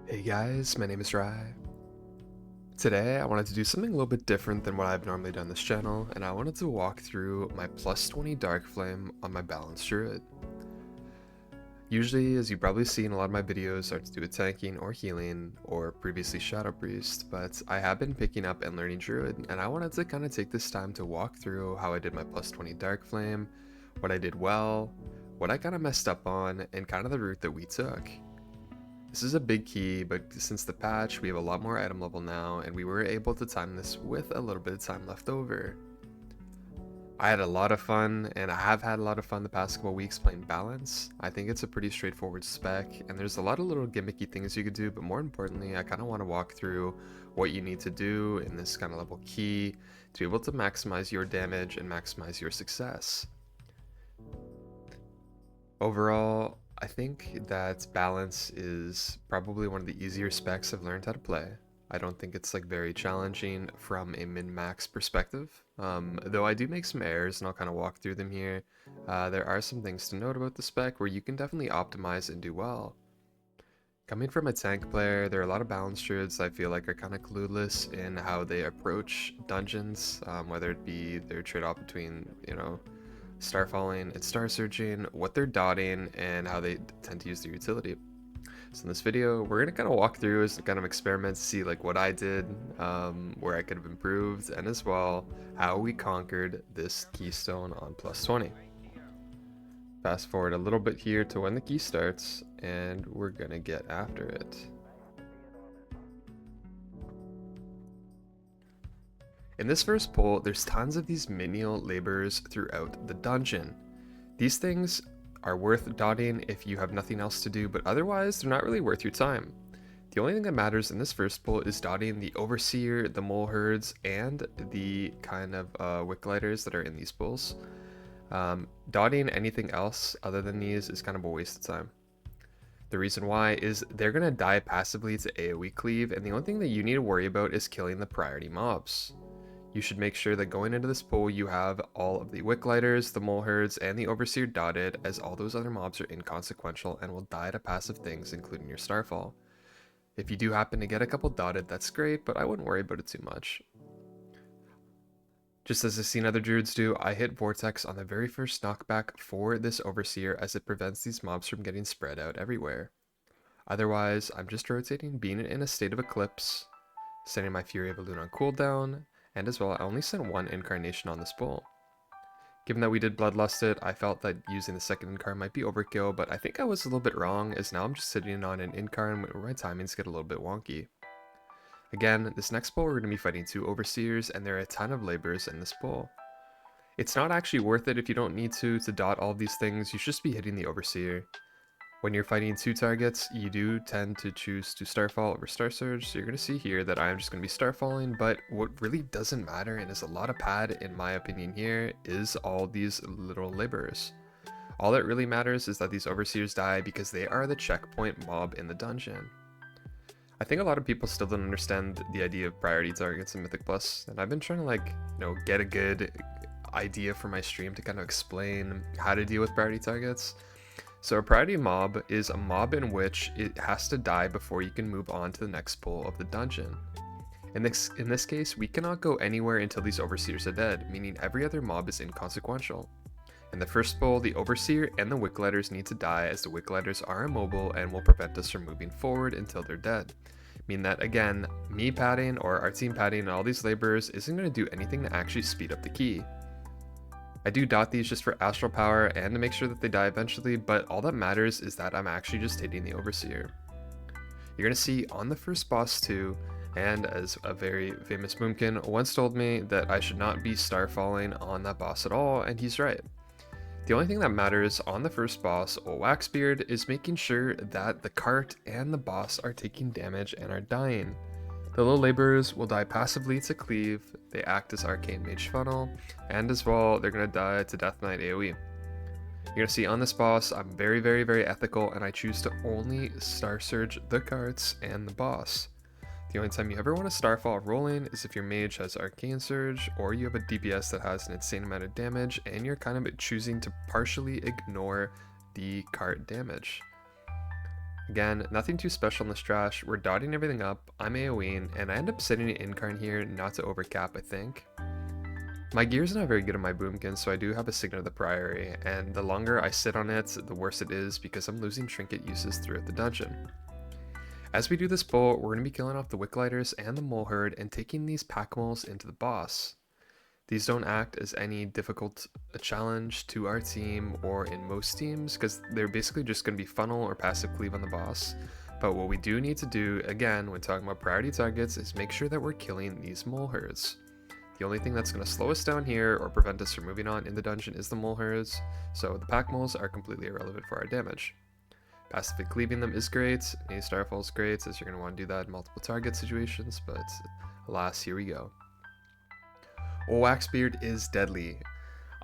Hey guys, my name is Rye. Today I wanted to do something a little bit different than what I've normally done on this channel, and I wanted to walk through my plus 20 Darkflame on my balanced Druid. Usually, as you've probably seen, a lot of my videos are to do with tanking or healing, or previously Shadow Priest, but I have been picking up and learning Druid, and I wanted to kind of take this time to walk through how I did my plus 20 Darkflame, what I did well, what I kind of messed up on, and kind of the route that we took. This is a big key, but since the patch, we have a lot more item level now, and we were able to time this with a little bit of time left over. I had a lot of fun, and I have had a lot of fun the past couple weeks playing Balance. I think it's a pretty straightforward spec, and there's a lot of little gimmicky things you could do, but more importantly, I kind of want to walk through what you need to do in this kind of level key to be able to maximize your damage and maximize your success. Overall, I think that Balance is probably one of the easier specs I've learned how to play. I don't think it's like very challenging from a min-max perspective, though I do make some errors and I'll kind of walk through them here. There are some things to note about the spec where you can definitely optimize and do well. Coming from a tank player, there are a lot of balance druids I feel like are kind of clueless in how they approach dungeons, whether it be their trade-off between, starfalling and star searching, what they're dotting, and how they tend to use their utility. So in this video, we're gonna kind of walk through as kind of experiment to see like what I did, where I could have improved, and as well how we conquered this keystone on plus 20. Fast forward a little bit here to when the key starts, and we're gonna get after it. In this first pull, there's tons of these menial laborers throughout the dungeon. These things are worth dotting if you have nothing else to do, but otherwise they're not really worth your time. The only thing that matters in this first pull is dotting the Overseer, the Mole Herds, and the kind of Wick Lighters that are in these pulls. Dotting anything else other than these is kind of a waste of time. The reason why is they're going to die passively to AoE cleave, and the only thing that you need to worry about is killing the priority mobs. You should make sure that going into this pool you have all of the Wick Lighters, the Mole Herds, and the Overseer dotted, as all those other mobs are inconsequential and will die to passive things, including your Starfall. If you do happen to get a couple dotted, that's great, but I wouldn't worry about it too much. Just as I've seen other druids do, I hit Vortex on the very first knockback for this Overseer, as it prevents these mobs from getting spread out everywhere. Otherwise, I'm just rotating, being in a state of Eclipse, sending my Fury of Elune on cooldown, and as well, I only sent one incarnation on this bull. Given that we did Bloodlusted, I felt that using the second incarn might be overkill, but I think I was a little bit wrong, as now I'm just sitting on an incarn where my timings get a little bit wonky. Again, this next bull we're going to be fighting two Overseers, and there are a ton of laborers in this bull. It's not actually worth it if you don't need to dot all of these things, you should just be hitting the Overseer. When you're fighting two targets, you do tend to choose to Starfall over Star Surge, so you're going to see here that I'm just going to be Starfalling, but what really doesn't matter, and is a lot of pad in my opinion here, is all these little laborers. All that really matters is that these Overseers die because they are the checkpoint mob in the dungeon. I think a lot of people still don't understand the idea of priority targets in Mythic Plus, and I've been trying to get a good idea for my stream to kind of explain how to deal with priority targets. So a priority mob is a mob in which it has to die before you can move on to the next pull of the dungeon. In this case, we cannot go anywhere until these Overseers are dead, meaning every other mob is inconsequential. In the first pull, the Overseer and the Wick Lighters need to die, as the Wick Lighters are immobile and will prevent us from moving forward until they're dead. Meaning that, again, me padding or our team padding and all these laborers isn't going to do anything to actually speed up the key. I do dot these just for astral power and to make sure that they die eventually, but all that matters is that I'm actually just hitting the Overseer. You're going to see on the first boss too, and as a very famous boomkin once told me, that I should not be starfalling on that boss at all, and he's right. The only thing that matters on the first boss, Ol Waxbeared, is making sure that the cart and the boss are taking damage and are dying. The little laborers will die passively to cleave, they act as arcane mage funnel, and as well, they're going to die to Death Knight AoE. You're going to see on this boss, I'm very ethical, and I choose to only Star Surge the carts and the boss. The only time you ever want to Starfall rolling is if your mage has Arcane Surge, or you have a DPS that has an insane amount of damage, and you're kind of choosing to partially ignore the cart damage. Again, nothing too special in this trash. We're dotting everything up, I'm AoEing, and I end up setting an incarn here not to overcap, I think. My gear's not very good on my boomkin, so I do have a Signet of the Priory, and the longer I sit on it, the worse it is because I'm losing trinket uses throughout the dungeon. As we do this pull, we're going to be killing off the Wicklighters and the Mole Herd and taking these pack moles into the boss. These don't act as any difficult a challenge to our team or in most teams because they're basically just going to be funnel or passive cleave on the boss. But what we do need to do, again, when talking about priority targets, is make sure that we're killing these mole herds. The only thing that's going to slow us down here or prevent us from moving on in the dungeon is the mole herds, so the pack moles are completely irrelevant for our damage. Passively cleaving them is great, any starfall is great, as you're going to want to do that in multiple target situations, but alas, here we go. Ol Waxbeared is deadly.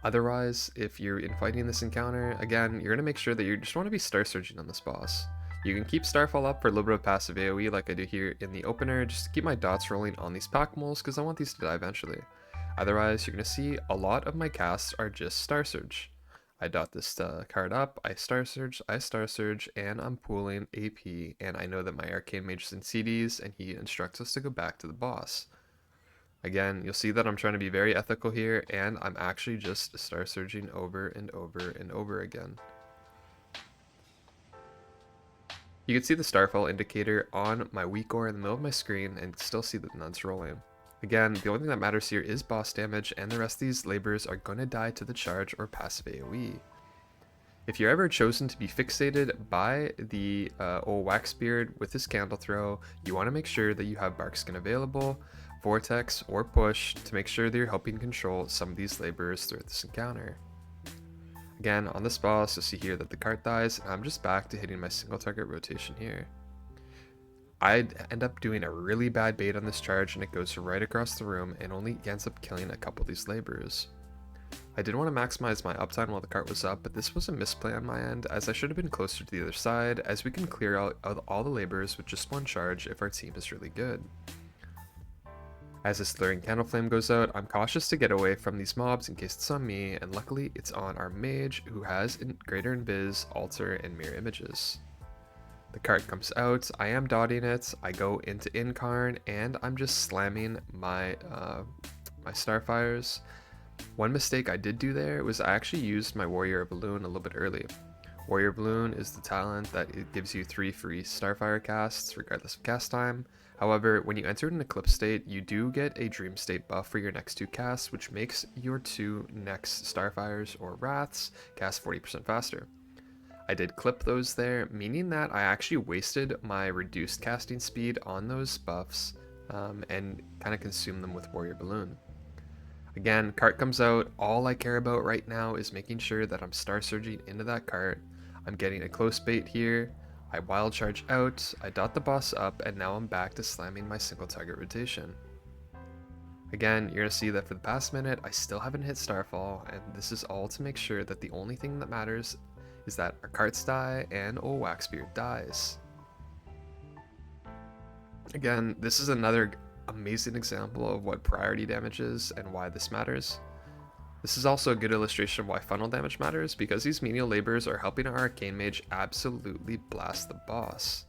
Otherwise, if you're fighting this encounter, again, you're going to make sure that you just want to be Star Surging on this boss. You can keep Starfall up for a little bit of passive AoE like I do here in the opener, just to keep my dots rolling on these pack moles because I want these to die eventually. Otherwise, you're going to see a lot of my casts are just Star Surge. I dot this card up, I Star Surge, and I'm pooling AP, and I know that my Arcane Mage is in CDs, and he instructs us to go back to the boss. Again, you'll see that I'm trying to be very ethical here, and I'm actually just Star Surging over and over and over again. You can see the Starfall indicator on my weak ore in the middle of my screen and still see that nuns rolling. Again, the only thing that matters here is boss damage, and the rest of these laborers are going to die to the charge or passive AoE. If you're ever chosen to be fixated by the Ol Waxbeared with his candle throw, you want to make sure that you have Bark Skin available, Vortex, or Push to make sure that you're helping control some of these laborers throughout this encounter. Again, on this boss, you'll see here that the cart dies, and I'm just back to hitting my single target rotation here. I end up doing a really bad bait on this charge, and it goes right across the room and only ends up killing a couple of these laborers. I did want to maximize my uptime while the cart was up, but this was a misplay on my end, as I should have been closer to the other side, as we can clear out all the laborers with just one charge if our team is really good. As this Slurring Candleflame goes out, I'm cautious to get away from these mobs in case it's on me, and luckily it's on our mage, who has Greater Invis, Alter, and Mirror Images. The cart comes out, I am dotting it, I go into Incarn, and I'm just slamming my, my Starfires. One mistake I did do there was I actually used my Warrior Balloon a little bit early. Warrior Balloon is the talent that it gives you 3 free Starfire casts regardless of cast time. However, when you enter an Eclipse state, you do get a Dream State buff for your next 2 casts, which makes your 2 next Starfires or Wraths cast 40% faster. I did clip those there, meaning that I actually wasted my reduced casting speed on those buffs and kind of consumed them with Warrior Balloon. Again, cart comes out, all I care about right now is making sure that I'm Star Surging into that cart. I'm getting a close bait here, I wild charge out, I dot the boss up, and now I'm back to slamming my single target rotation. Again, you're going to see that for the past minute, I still haven't hit Starfall, and this is all to make sure that the only thing that matters is that our carts die and Ol Waxbeared dies. Again, this is another amazing example of what priority damage is and why this matters. This is also a good illustration of why funnel damage matters, because these menial laborers are helping our Arcane Mage absolutely blast the boss.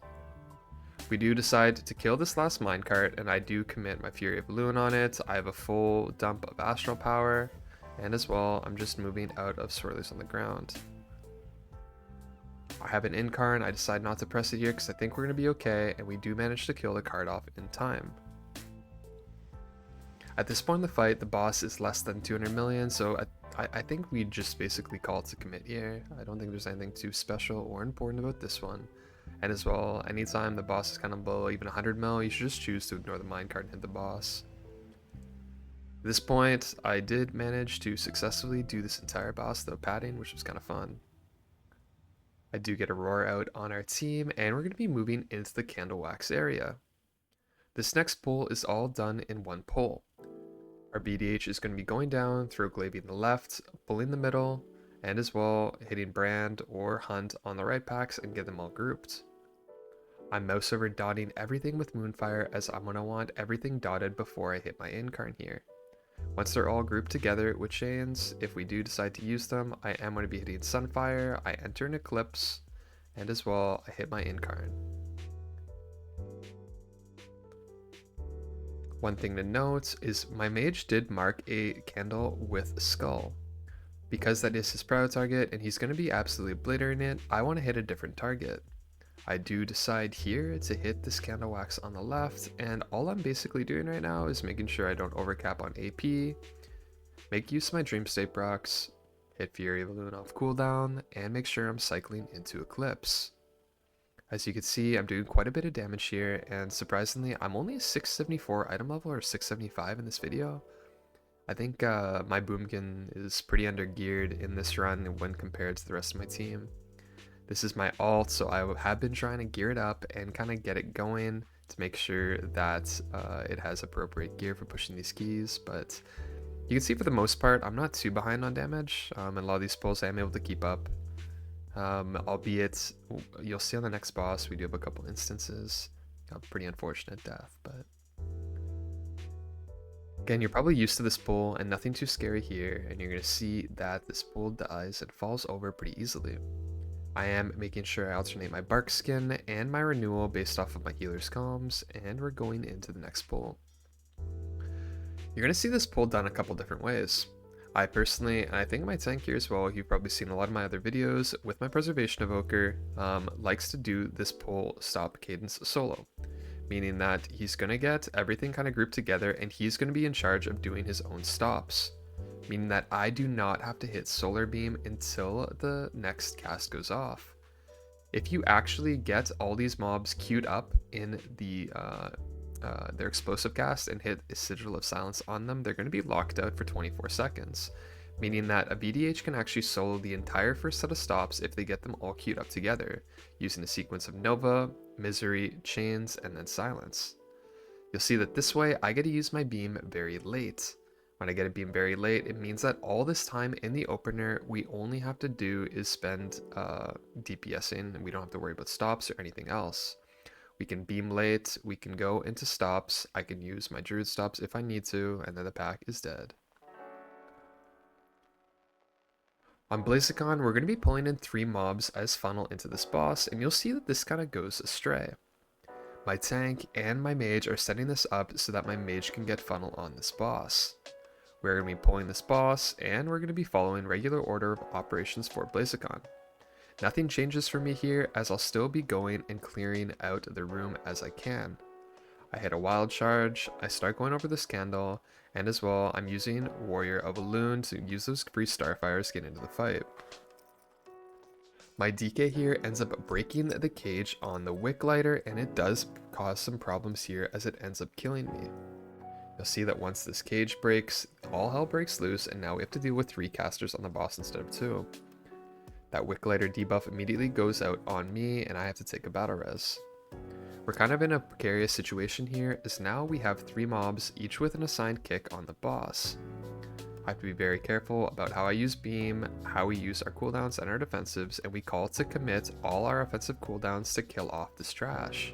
We do decide to kill this last minecart, and I do commit my Fury of Balloon on it. I have a full dump of Astral Power, and as well, I'm just moving out of swirlies on the ground. I have an Incarn, I decide not to press it here because I think we're going to be okay, and we do manage to kill the card off in time. At this point in the fight, the boss is less than 200 million, so I think we just basically call it to commit here. I don't think there's anything too special or important about this one. And as well, anytime the boss is kind of below even 100 mil, you should just choose to ignore the minecart and hit the boss. At this point, I did manage to successfully do this entire boss without padding, which was kind of fun. I do get a roar out on our team, and we're going to be moving into the Candle Wax area. This next pull is all done in one pull. Our BDH is going to be going down, throw Glaving the left, pulling the middle, and as well hitting Brand or Hunt on the right packs and get them all grouped. I'm mouse over dotting everything with Moonfire, as I'm going to want everything dotted before I hit my Incarn here. Once they're all grouped together with chains, if we do decide to use them, I am going to be hitting Sunfire, I enter an Eclipse, and as well, I hit my Incarn. One thing to note is my mage did mark a candle with skull. Because that is his prior target and he's going to be absolutely obliterating it, I want to hit a different target. I do decide here to hit this candle wax on the left, and all I'm basically doing right now is making sure I don't overcap on AP, make use of my Dream State procs, hit Fury Balloon off cooldown, and make sure I'm cycling into Eclipse. As you can see, I'm doing quite a bit of damage here, and surprisingly, I'm only a 674 item level or 675 in this video. I think my Boomkin is pretty undergeared in this run when compared to the rest of my team. This is my alt, so I have been trying to gear it up and kind of get it going to make sure that it has appropriate gear for pushing these keys, but you can see for the most part, I'm not too behind on damage, and a lot of these pulls I am able to keep up. Albeit, you'll see on the next boss, we do have a couple instances. A pretty unfortunate death, but again, you're probably used to this pull and nothing too scary here, and you're going to see that this pull dies and falls over pretty easily. I am making sure I alternate my bark skin and my renewal based off of my healer's comms, and we're going into the next pull. You're going to see this pull done a couple different ways. I personally, and I think my tank here as well, you've probably seen a lot of my other videos with my Preservation Evoker, likes to do this pull stop cadence solo. Meaning that he's going to get everything kind of grouped together and he's going to be in charge of doing his own stops. Meaning that I do not have to hit Solar Beam until the next cast goes off. If you actually get all these mobs queued up in their explosive cast and hit a Sigil of Silence on them, they're going to be locked out for 24 seconds. Meaning that a VDH can actually solo the entire first set of stops if they get them all queued up together, using a sequence of Nova, Misery, Chains, and then Silence. You'll see that this way I get to use my beam very late. When I get a beam very late, it means that all this time in the opener, we only have to do is spend DPSing, and we don't have to worry about stops or anything else. We can beam late, we can go into stops, I can use my Druid stops if I need to, and then the pack is dead. On Blazikon, we're going to be pulling in 3 mobs as funnel into this boss, and you'll see that this kind of goes astray. My tank and my mage are setting this up so that my mage can get funnel on this boss. We're going to be pulling this boss, and we're going to be following regular order of operations for Blazikon. Nothing changes for me here, as I'll still be going and clearing out the room as I can. I hit a wild charge, I start going over this candle, and as well, I'm using Warrior of Elune to use those free Starfires to get into the fight. My DK here ends up breaking the cage on the Wick Lighter, and it does cause some problems here as it ends up killing me. You'll see that once this cage breaks, all hell breaks loose, and now we have to deal with 3 casters on the boss instead of 2. That Wick Lighter debuff immediately goes out on me, and I have to take a battle res. We're kind of in a precarious situation here, as now we have 3 mobs, each with an assigned kick on the boss. I have to be very careful about how I use beam, how we use our cooldowns and our defensives, and we call to commit all our offensive cooldowns to kill off this trash.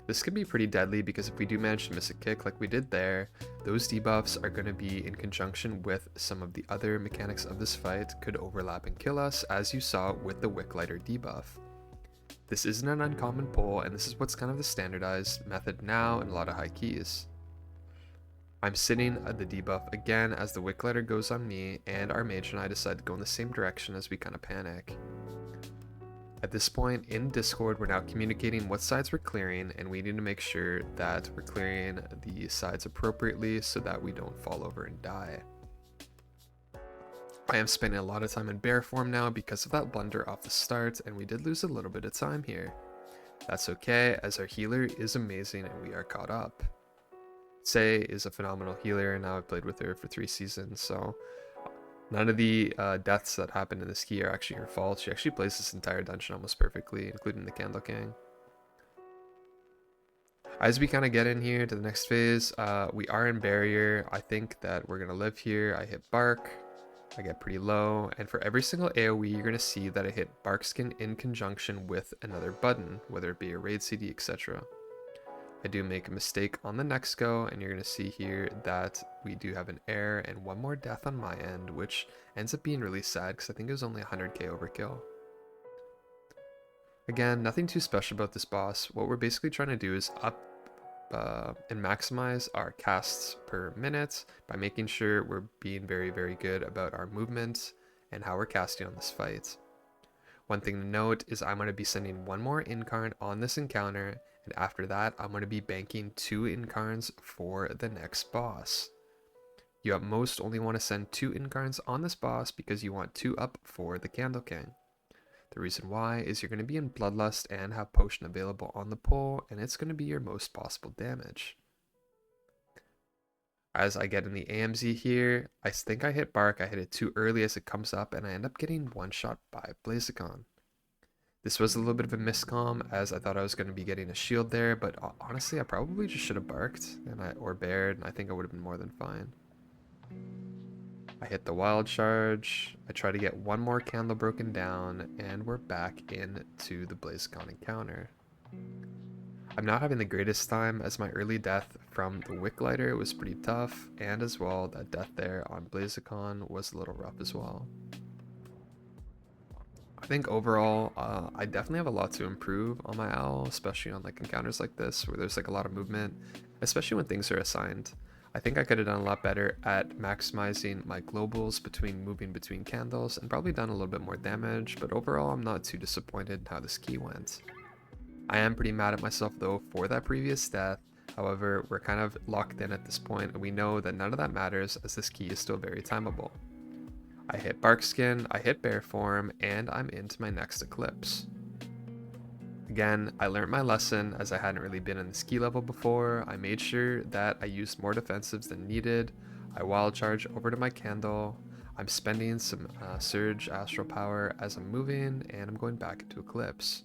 This can be pretty deadly because if we do manage to miss a kick like we did there, those debuffs are going to be in conjunction with some of the other mechanics of this fight could overlap and kill us, as you saw with the Wick Lighter debuff. This isn't an uncommon pull, and this is what's kind of the standardized method now in a lot of high keys. I'm sitting at the debuff again as the Wick Lighter goes on me, and our mage and I decide to go in the same direction as we kind of panic. At this point in Discord, we're now communicating what sides we're clearing, and we need to make sure that we're clearing the sides appropriately so that we don't fall over and die. I am spending a lot of time in bear form now because of that blunder off the start, and we did lose a little bit of time here. That's okay, as our healer is amazing and we are caught up. Say is a phenomenal healer, and now I've played with her for 3 seasons, so none of the deaths that happened in this key are actually her fault. She actually plays this entire dungeon almost perfectly, including the Candleking. As we kind of get in here to the next phase, we are in barrier. I think that we're going to live here. I hit bark. I get pretty low, and for every single AoE, you're going to see that I hit bark skin in conjunction with another button, whether it be a raid CD, etc. I do make a mistake on the next go, and you're going to see here that we do have an error and 1 more death on my end, which ends up being really sad because I think it was only 100k overkill. Again, nothing too special about this boss. What we're basically trying to do is up and maximize our casts per minute by making sure we're being very good about our movement and how we're casting on this fight. One thing to note is I'm going to be sending one more incarn on this encounter, and after that I'm going to be banking 2 incarns for the next boss. You at most only want to send 2 incarns on this boss because you want 2 up for the Candleking. The reason why is you're going to be in Bloodlust and have Potion available on the pull, and it's going to be your most possible damage. As I get in the AMZ here, I think I hit Bark, I hit it too early as it comes up, and I end up getting one-shot by Blazikon. This was a little bit of a miscom, as I thought I was going to be getting a shield there, but honestly I probably just should have barked or bared, and I think I would have been more than fine. I hit the wild charge, I try to get one more candle broken down, and we're back into the Blazikon encounter. I'm not having the greatest time, as my early death from the wick lighter was pretty tough, and as well that death there on Blazikon was a little rough as well. I think overall, I definitely have a lot to improve on my owl, especially on like encounters like this where there's like a lot of movement, especially when things are assigned. I think I could have done a lot better at maximizing my globals between moving between candles and probably done a little bit more damage, but overall I'm not too disappointed in how this key went. I am pretty mad at myself though for that previous death. However, we're kind of locked in at this point and we know that none of that matters as this key is still very timeable. I hit Barkskin, I hit Bear Form, and I'm into my next Eclipse. Again, I learned my lesson as I hadn't really been in the ski level before. I made sure that I used more defensives than needed. I wild charge over to my candle. I'm spending some Surge Astral Power as I'm moving, and I'm going back into Eclipse.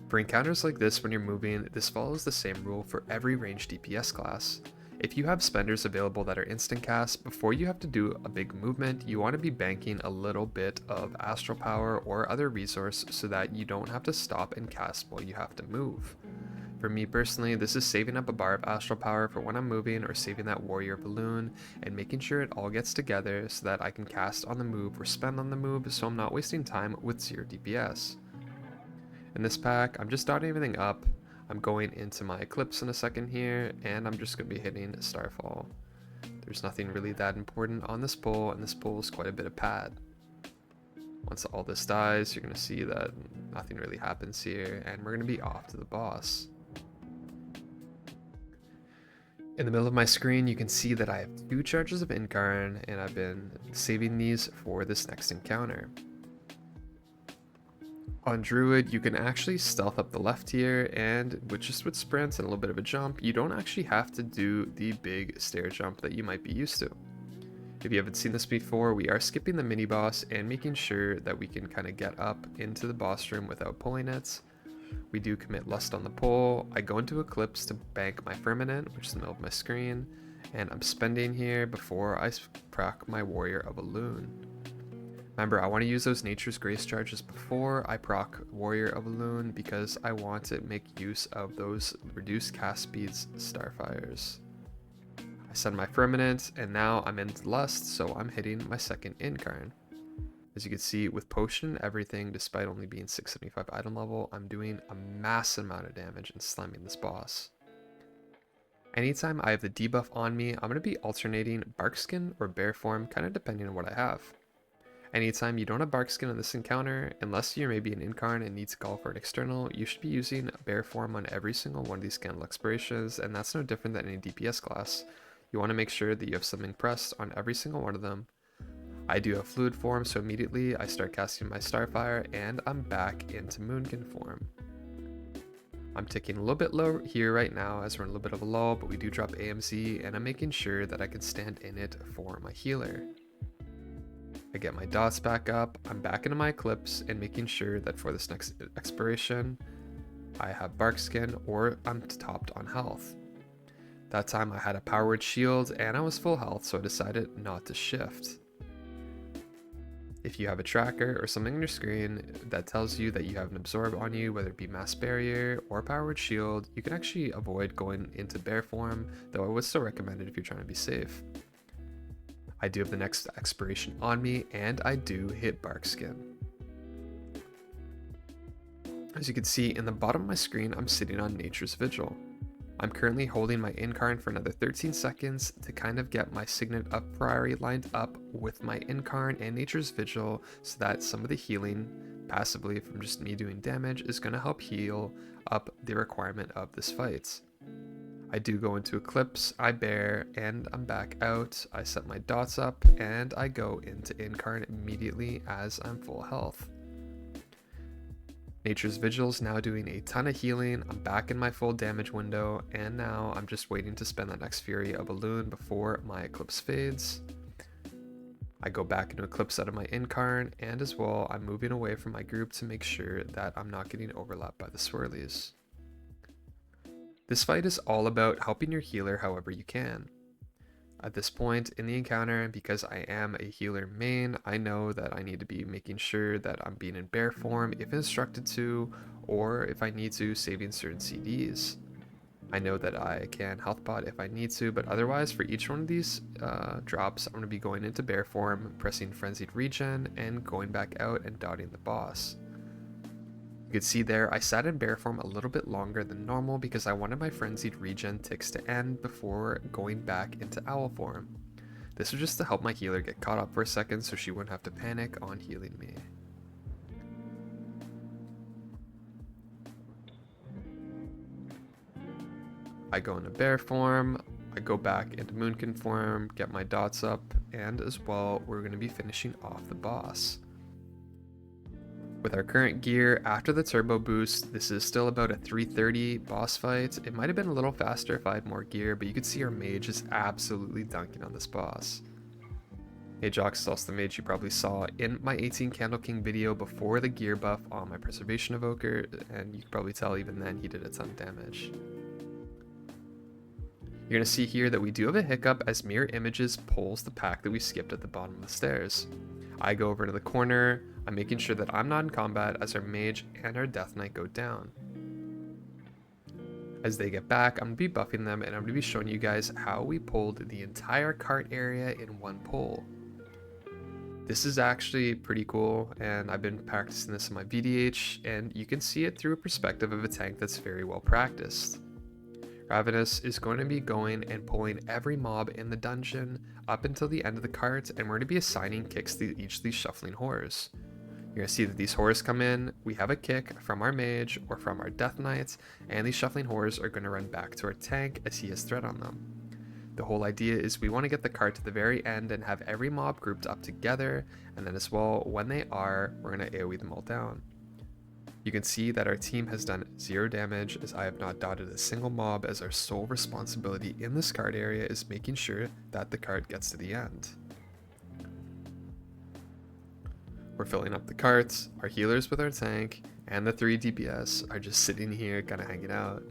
For encounters like this when you're moving, this follows the same rule for every ranged DPS class. If you have spenders available that are instant cast, before you have to do a big movement, you want to be banking a little bit of astral power or other resource so that you don't have to stop and cast while you have to move. For me personally, this is saving up a bar of astral power for when I'm moving or saving that warrior balloon and making sure it all gets together so that I can cast on the move or spend on the move so I'm not wasting time with 0 DPS. In this pack, I'm just dotting everything up. I'm going into my Eclipse in a second here, and I'm just going to be hitting Starfall. There's nothing really that important on this pull, and this pull is quite a bit of pad. Once all this dies, you're going to see that nothing really happens here, and we're going to be off to the boss. In the middle of my screen, you can see that I have 2 charges of Incarn, and I've been saving these for this next encounter. On Druid, you can actually stealth up the left here, and with sprints and a little bit of a jump, you don't actually have to do the big stair jump that you might be used to. If you haven't seen this before, we are skipping the mini boss and making sure that we can kind of get up into the boss room without pulling it. We do commit Lust on the pull. I go into Eclipse to bank my Firmament, which is in the middle of my screen, and I'm spending here before I proc my Warrior of a Loon. Remember, I want to use those Nature's Grace charges before I proc Warrior of a Loon because I want to make use of those reduced cast speeds Starfires. I send my Firmament, and now I'm in Lust, so I'm hitting my second Incarn. As you can see, with Potion and everything, despite only being 675 item level, I'm doing a massive amount of damage and slamming this boss. Anytime I have the debuff on me, I'm going to be alternating Barkskin or Bear Form, kind of depending on what I have. Anytime you don't have Barkskin in this encounter, unless you're maybe an Incarn and need to call for an external, you should be using Bear Form on every single one of these Candle Expirations, and that's no different than any DPS class. You want to make sure that you have something pressed on every single one of them. I do have Fluid Form, so immediately I start casting my Starfire, and I'm back into Moonkin form. I'm ticking a little bit low here right now as we're in a little bit of a lull, but we do drop AMZ, and I'm making sure that I can stand in it for my healer. I get my dots back up, I'm back into my Eclipse, and making sure that for this next expiration, I have Barkskin or I'm topped on health. That time I had a powered shield and I was full health, so I decided not to shift. If you have a tracker or something on your screen that tells you that you have an absorb on you, whether it be mass barrier or powered shield, you can actually avoid going into bear form, though I would still recommend it if you're trying to be safe. I do have the next expiration on me, and I do hit Barkskin. As you can see in the bottom of my screen, I'm sitting on Nature's Vigil. I'm currently holding my Incarn for another 13 seconds to kind of get my Signet of Priori lined up with my Incarn and Nature's Vigil so that some of the healing passively from just me doing damage is going to help heal up the requirement of this fight. I do go into Eclipse, I bear, and I'm back out. I set my dots up, and I go into Incarn immediately as I'm full health. Nature's Vigil is now doing a ton of healing. I'm back in my full damage window, and now I'm just waiting to spend that next Fury of Balloon before my Eclipse fades. I go back into Eclipse out of my Incarn, and as well, I'm moving away from my group to make sure that I'm not getting overlapped by the swirlies. This fight is all about helping your healer however you can. At this point in the encounter, because I am a healer main, I know that I need to be making sure that I'm being in bear form if instructed to, or if I need to, saving certain CDs. I know that I can health pot if I need to, but otherwise for each one of these drops, I'm going to be going into bear form, pressing Frenzied Regen, and going back out and dotting the boss. You can see there, I sat in bear form a little bit longer than normal because I wanted my Frenzied Regen ticks to end before going back into owl form. This was just to help my healer get caught up for a second so she wouldn't have to panic on healing me. I go into bear form, I go back into moonkin form, get my dots up, and as well, we're going to be finishing off the boss. With our current gear, after the turbo boost, this is still about a 330 boss fight. It might have been a little faster if I had more gear, but you can see our mage is absolutely dunking on this boss. Ajox is also the mage you probably saw in my 18 Candleking video before the gear buff on my Preservation Evoker, and you can probably tell even then he did a ton of damage. You're going to see here that we do have a hiccup as Mirror Images pulls the pack that we skipped at the bottom of the stairs. I go over to the corner, I'm making sure that I'm not in combat as our mage and our Death Knight go down. As they get back, I'm going to be buffing them and I'm going to be showing you guys how we pulled the entire cart area in one pull. This is actually pretty cool and I've been practicing this in my VDH and you can see it through a perspective of a tank that's very well practiced. Ravenous is going to be going and pulling every mob in the dungeon up until the end of the cart, and we're going to be assigning kicks to each of these shuffling horrors. You're going to see that these horrors come in, we have a kick from our mage or from our death knights, and these shuffling horrors are going to run back to our tank as he has threat on them. The whole idea is we want to get the cart to the very end and have every mob grouped up together, and then as well, when they are, we're going to AoE them all down. You can see that our team has done 0 damage as I have not dotted a single mob, as our sole responsibility in this card area is making sure that the cart gets to the end. We're filling up the carts, our healers with our tank, and the 3 DPS are just sitting here kind of hanging out.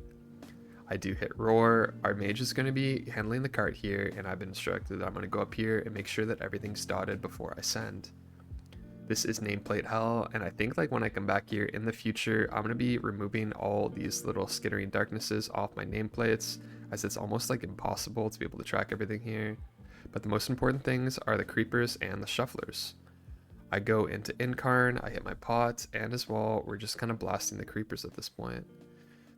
I do hit roar, our mage is going to be handling the cart here, and I've been instructed that I'm going to go up here and make sure that everything's dotted before I send. This is nameplate hell, and I think like when I come back here in the future, I'm going to be removing all these little skittering darknesses off my nameplates, as it's almost like impossible to be able to track everything here. But the most important things are the creepers and the shufflers. I go into Incarn, I hit my pot, and as well, we're just kind of blasting the creepers at this point.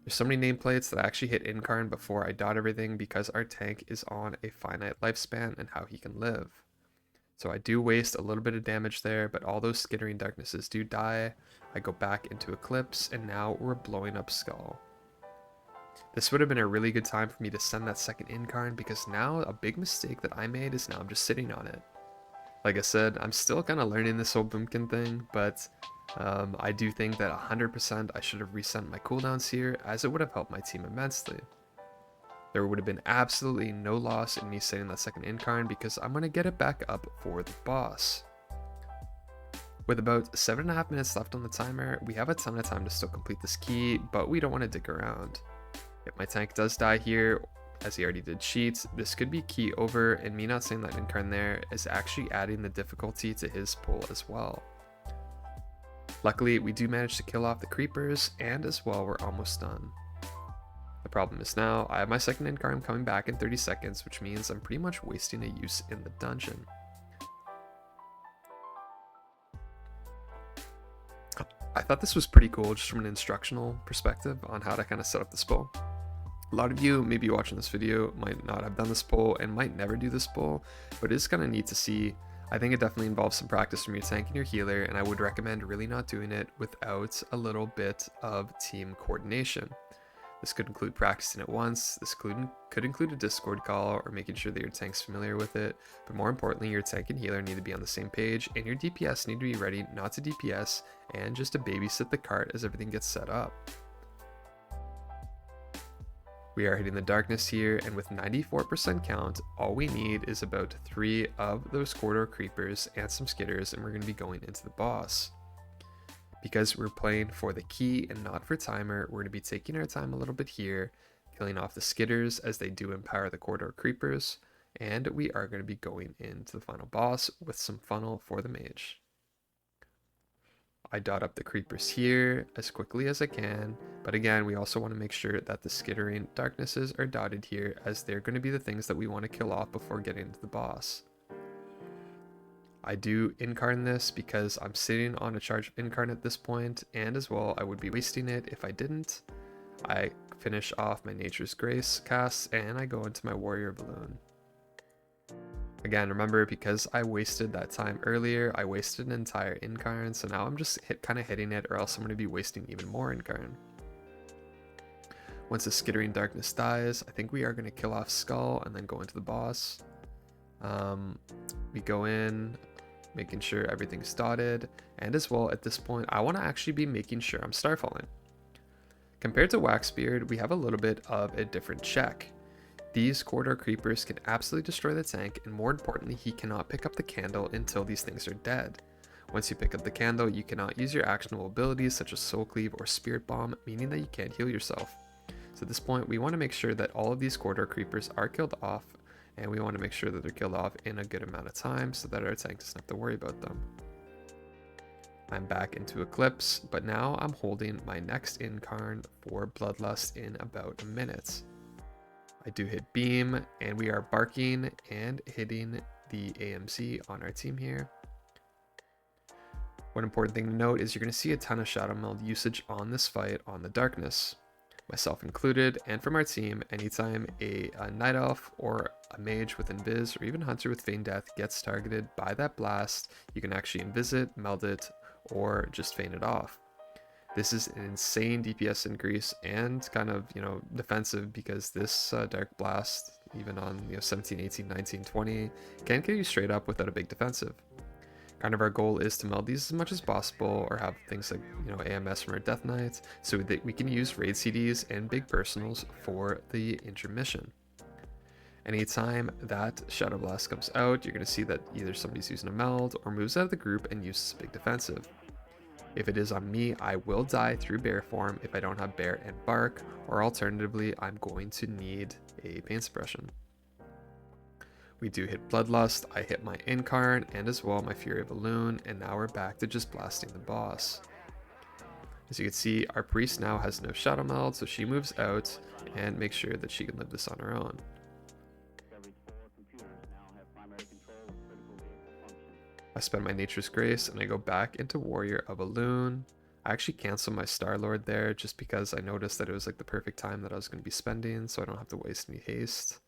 There's so many nameplates that I actually hit Incarn before I dot everything because our tank is on a finite lifespan and how he can live. So I do waste a little bit of damage there, but all those skittering darknesses do die. I go back into Eclipse, and now we're blowing up Skull. This would have been a really good time for me to send that second Incarn, because now a big mistake that I made is now I'm just sitting on it. Like I said, I'm still kind of learning this whole Boomkin thing, but I do think that 100% I should have resent my cooldowns here, as it would have helped my team immensely. There would have been absolutely no loss in me setting that second Incarn because I'm going to get it back up for the boss. With about 7.5 minutes left on the timer, we have a ton of time to still complete this key, but we don't want to dig around. If my tank does die here, as he already did cheat, this could be key over, and me not saying that Incarn there is actually adding the difficulty to his pull as well. Luckily, we do manage to kill off the creepers, and as well, we're almost done. The problem is now, I have my second Incarn coming back in 30 seconds, which means I'm pretty much wasting a use in the dungeon. I thought this was pretty cool just from an instructional perspective on how to kind of set up this pull. A lot of you maybe watching this video might not have done this pull and might never do this pull, but it is kind of neat to see. I think it definitely involves some practice from your tank and your healer, and I would recommend really not doing it without a little bit of team coordination. This could include practicing it once, this could include a Discord call or making sure that your tank's familiar with it, but more importantly, your tank and healer need to be on the same page, and your DPS need to be ready not to DPS and just to babysit the cart as everything gets set up. We are hitting the darkness here, and with 94% count, all we need is about 3 of those corridor creepers and some skitters, and we're going to be going into the boss. Because we're playing for the key and not for timer, we're going to be taking our time a little bit here, killing off the skitters as they do empower the corridor creepers, and we are going to be going into the final boss with some funnel for the mage. I dot up the creepers here as quickly as I can, but again, we also want to make sure that the skittering darknesses are dotted here, as they're going to be the things that we want to kill off before getting into the boss. I do incarn this because I'm sitting on a charge of incarn at this point, and as well I would be wasting it if I didn't. I finish off my Nature's Grace casts and I go into my Warrior Balloon. Again, remember, because I wasted that time earlier, I wasted an entire incarn, so now I'm just kind of hitting it, or else I'm going to be wasting even more incarn. Once the skittering darkness dies, I think we are going to kill off Skull and then go into the boss. We go in, making sure everything's dotted, and as well at this point I want to actually be making sure I'm starfalling. Compared to Waxbeared, we have a little bit of a different check. These corridor creepers can absolutely destroy the tank, and more importantly, he cannot pick up the candle until these things are dead. Once you pick up the candle, you cannot use your actionable abilities such as Soul Cleave or Spirit Bomb, meaning that you can't heal yourself. So at this point, we want to make sure that all of these corridor creepers are killed off, and we want to make sure that they're killed off in a good amount of time so that our tank doesn't have to worry about them. I'm back into Eclipse, but now I'm holding my next incarn for Bloodlust in about a minute. I do hit Beam, and we are barking and hitting the AMC on our team here. One important thing to note is you're going to see a ton of Shadow Meld usage on this fight on the Darkness, myself included, and from our team. Anytime a Night Elf or a Mage with Invis or even Hunter with Feign Death gets targeted by that blast, you can actually Invis it, meld it, or just feign it off. This is an insane DPS increase and kind of, defensive, because this Dark Blast, even on 17, 18, 19, 20, can kill you straight up without a big defensive. Kind of our goal is to meld these as much as possible, or have things like AMS from our Death Knights, so that we can use raid CDs and big personals for the intermission. Anytime that Shadow Blast comes out, you're going to see that either somebody's using a meld or moves out of the group and uses big defensive. If it is on me, I will die through bear form if I don't have bear and bark, or alternatively, I'm going to need a pain suppression. We do hit Bloodlust, I hit my Incarn, and as well my Fury of Balloon, and now we're back to just blasting the boss. As you can see, our priest now has no Shadow Meld, so she moves out and makes sure that she can live this on her own. I spend my Nature's Grace and I go back into Warrior of Balloon. I actually cancel my Star Lord there just because I noticed that it was like the perfect time that I was going to be spending, so I don't have to waste any haste.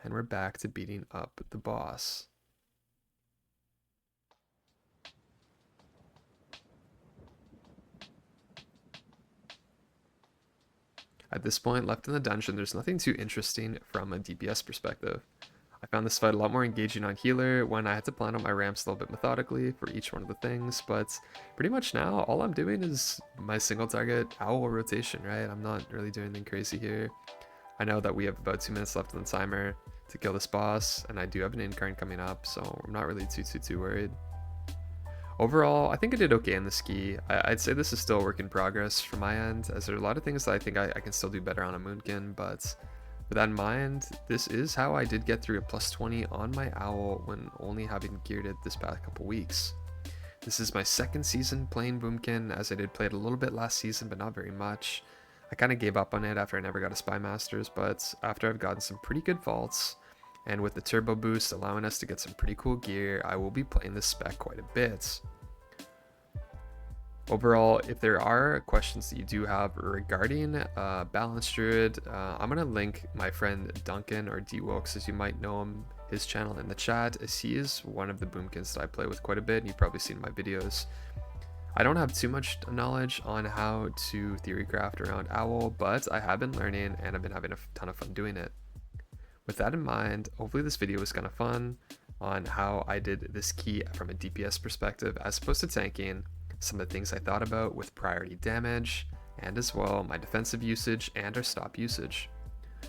And we're back to beating up the boss. At this point, left in the dungeon, there's nothing too interesting from a DPS perspective. I found this fight a lot more engaging on healer when I had to plan out my ramps a little bit methodically for each one of the things, but pretty much now all I'm doing is my single target owl rotation, right? I'm not really doing anything crazy here. I know that we have about 2 minutes left on the timer to kill this boss, and I do have an incarn coming up, so I'm not really too worried. Overall, I think I did okay in the ski. I'd say this is still a work in progress from my end, as there are a lot of things that I think I can still do better on a Moonkin, but with that in mind, this is how I did get through a plus 20 on my owl when only having geared it this past couple weeks. This is my second season playing Boomkin, as I did play it a little bit last season, but not very much. I kind of gave up on it after I never got a Spy Masters, but after I've gotten some pretty good vaults, and with the turbo boost allowing us to get some pretty cool gear, I will be playing this spec quite a bit. Overall, if there are questions that you do have regarding Balanced Druid, I'm going to link my friend Duncan, or D-Wilkes as you might know him, his channel in the chat, as he is one of the boomkins that I play with quite a bit, and you've probably seen my videos. I don't have too much knowledge on how to theory craft around Owl, but I have been learning and I've been having a ton of fun doing it. With that in mind, hopefully this video was kind of fun on how I did this key from a DPS perspective as opposed to tanking, some of the things I thought about with priority damage, and as well my defensive usage and our stop usage.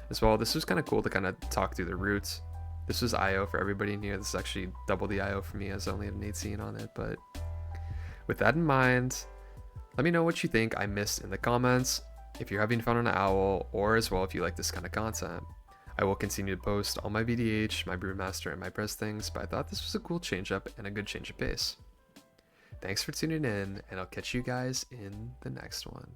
As well, this was kind of cool to kind of talk through the roots. This was IO for everybody in here. This is actually double the IO for me as I only had an 18 on it, but with that in mind, let me know what you think I missed in the comments, if you're having fun on Owl, or as well if you like this kind of content. I will continue to post all my VDH, my Brewmaster, and my press things, but I thought this was a cool change up and a good change of pace. Thanks for tuning in, and I'll catch you guys in the next one.